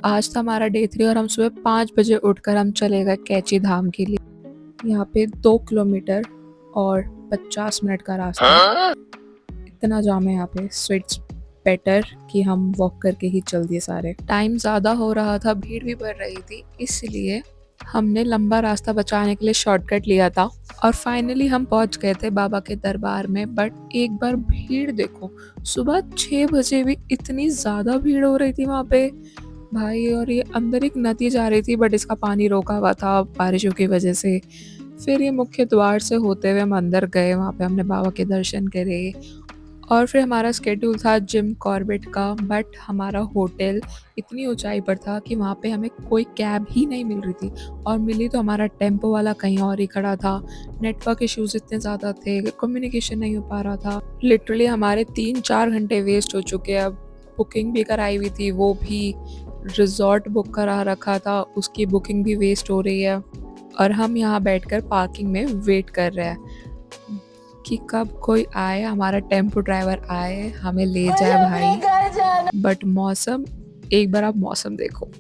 आज था हमारा डे 3 और हम सुबह 5 बजे उठकर हम चले गए कैची धाम के लिए। यहाँ पे 2 किलोमीटर और 50 मिनट का रास्ता है। इतना जाम है यहाँ पे, सो इट्स बेटर कि हम वॉक करके ही चल दिए सारे। टाइम ज़्यादा हो रहा था, भीड़ भी बढ़ रही थी, इसलिए हमने लंबा रास्ता बचाने के लिए शॉर्टकट लिया था और फाइनली हम पहुंच गए थे बाबा के दरबार में। बट एक बार भीड़ देखो, सुबह 6 बजे भी इतनी ज़्यादा भीड़ हो रही थी वहाँ पे भाई। और ये अंदर एक नदी जा रही थी बट इसका पानी रोका हुआ था बारिशों की वजह से। फिर ये मुख्य द्वार से होते हुए हम अंदर गए, वहाँ पे हमने बाबा के दर्शन करे और फिर हमारा स्केड्यूल था जिम कॉर्बेट का। बट हमारा होटल इतनी ऊंचाई पर था कि वहाँ पे हमें कोई कैब ही नहीं मिल रही थी, और मिली तो हमारा टेम्पो वाला कहीं और ही खड़ा था। नेटवर्क इश्यूज इतने ज़्यादा थे, कम्युनिकेशन नहीं हो पा रहा था। लिटरली हमारे 3-4 घंटे वेस्ट हो चुके हैं। अब बुकिंग भी कराई हुई थी, वो भी रिजॉर्ट बुक करा रखा था, उसकी बुकिंग भी वेस्ट हो रही है और हम यहाँ बैठकर पार्किंग में वेट कर रहे हैं कि कब कोई आए, हमारा टेम्पो ड्राइवर आए, हमें ले जाए भाई। बट मौसम, एक बार आप मौसम देखो।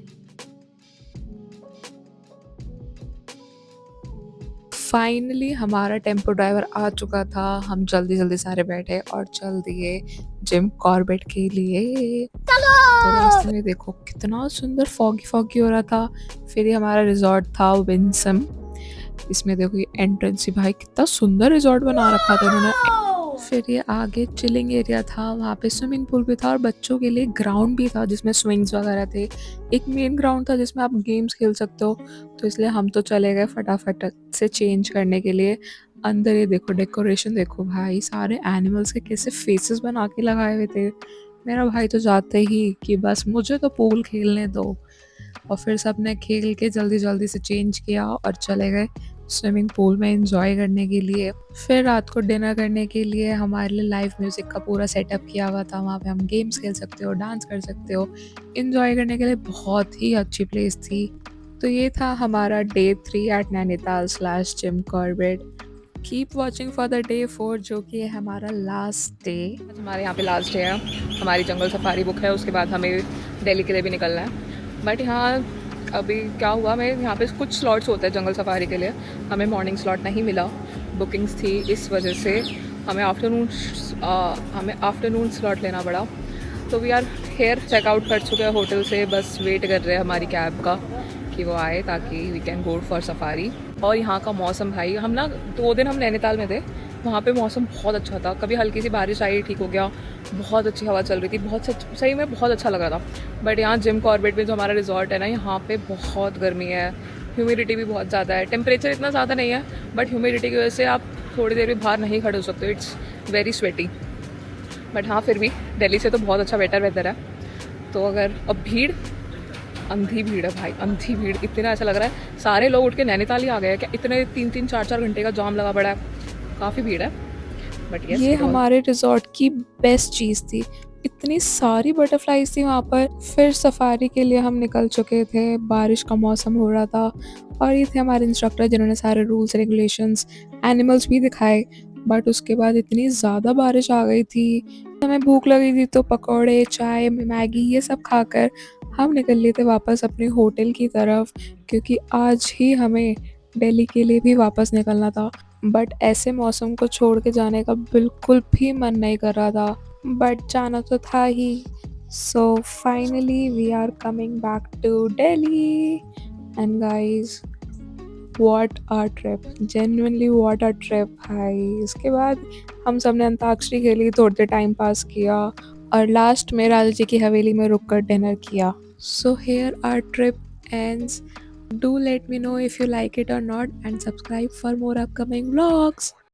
फाइनली हमारा टेम्पो ड्राइवर आ चुका था, हम जल्दी जल्दी सारे बैठे और चल दिए जिम कॉर्बेट के लिए। तो रास्ते में देखो कितना सुंदर फॉगी फॉगी हो रहा था। फिर ये हमारा रिजॉर्ट था विंसम। इसमें देखो ये एंट्रेंस ही भाई, कितना सुंदर रिजॉर्ट बना रखा था इन्होंने। फिर ये आगे चिलिंग एरिया था, वहाँ पे स्विमिंग पूल भी था और बच्चों के लिए ग्राउंड भी था जिसमें स्विंग्स वगैरह थे। एक मेन ग्राउंड था जिसमें आप गेम्स खेल सकते हो। तो इसलिए हम तो चले गए फटाफट से चेंज करने के लिए। अंदर ये देखो डेकोरेशन देखो भाई, सारे एनिमल्स के कैसे फेसेस बना के लगाए हुए थे। मेरा भाई तो जाते ही कि बस मुझे तो पूल खेलने दो, और फिर सबने खेल के जल्दी जल्दी से चेंज किया और चले गए स्विमिंग पूल में एंजॉय करने के लिए। फिर रात को डिनर करने के लिए हमारे लिए लाइव म्यूज़िक का पूरा सेटअप किया हुआ था। वहाँ पे हम गेम्स खेल सकते हो, डांस कर सकते हो, एंजॉय करने के लिए बहुत ही अच्छी प्लेस थी। तो ये था हमारा day 3 at Nainital slash Jim Corbett. Keep watching for the day 4 जो कि है हमारा लास्ट डे। हमारे यहाँ पे लास्ट डे है, हमारी जंगल सफारी बुक है, उसके बाद हमें दिल्ली के लिए भी निकलना है। बट यहाँ अभी क्या हुआ, हमें यहाँ पे कुछ स्लॉट्स होते हैं जंगल सफारी के लिए, हमें मॉर्निंग स्लॉट नहीं मिला, बुकिंग्स थी, इस वजह से हमें आफ्टरनून स्लॉट लेना पड़ा। तो वी आर हेयर चेकआउट कर चुके हैं होटल से, बस वेट कर रहे हैं हमारी कैब का कि वो आए ताकि we can go for safari. और यहाँ का मौसम भाई, हम ना 2 दिन हम नैनीताल में थे, वहाँ पे मौसम बहुत अच्छा था, कभी हल्की सी बारिश आई ठीक हो गया, बहुत अच्छी हवा चल रही थी, बहुत सही में बहुत अच्छा लग रहा था। बट यहाँ जिम कॉर्बेट में जो हमारा रिजॉर्ट है ना, यहाँ पे बहुत गर्मी है, ह्यूमिडिटी भी बहुत ज़्यादा है। टेम्परेचर इतना ज़्यादा नहीं है बट ह्यूमिडिटी की वजह से आप थोड़ी देर भी बाहर नहीं खड़े हो सकते, इट्स वेरी स्वेटी। बट हाँ फिर भी दिल्ली से तो बहुत अच्छा बेटर वेदर है। तो अगर अब भीड़, अंधी भीड़ है भाई, अंधी भीड़, इतना ऐसा लग रहा है सारे लोग उठ के नैनीताल ही आ गए हैं क्या, इतने 3-3 4-4 घंटे का जाम लगा पड़ा है, काफ़ी भीड़ है। बट ये हमारे रिजॉर्ट की बेस्ट चीज़ थी, इतनी सारी बटरफ्लाइज थी वहाँ पर। फिर सफारी के लिए हम निकल चुके थे, बारिश का मौसम हो रहा था और ये थे हमारे इंस्ट्रक्टर जिन्होंने सारे रूल्स रेगुलेशंस, एनिमल्स भी दिखाए। बट उसके बाद इतनी ज़्यादा बारिश आ गई थी, हमें भूख लगी थी, तो पकौड़े, चाय, मैगी ये सब खाकर हम निकल लिए थे वापस अपने होटल की तरफ, क्योंकि आज ही हमें दिल्ली के लिए भी वापस निकलना था। बट ऐसे मौसम को छोड़ के जाने का बिल्कुल भी मन नहीं कर रहा था, बट जाना तो था ही। So finally we are coming back to Delhi and guys, what a trip, genuinely what a trip भाई। इसके बाद हम सब ने अंताक्षरी खेली, थोड़ी देर टाइम पास किया और लास्ट में राजा जी की हवेली में रुक कर डिनर किया। So here our trip ends. Do let me know if you like it or not and subscribe for more upcoming vlogs.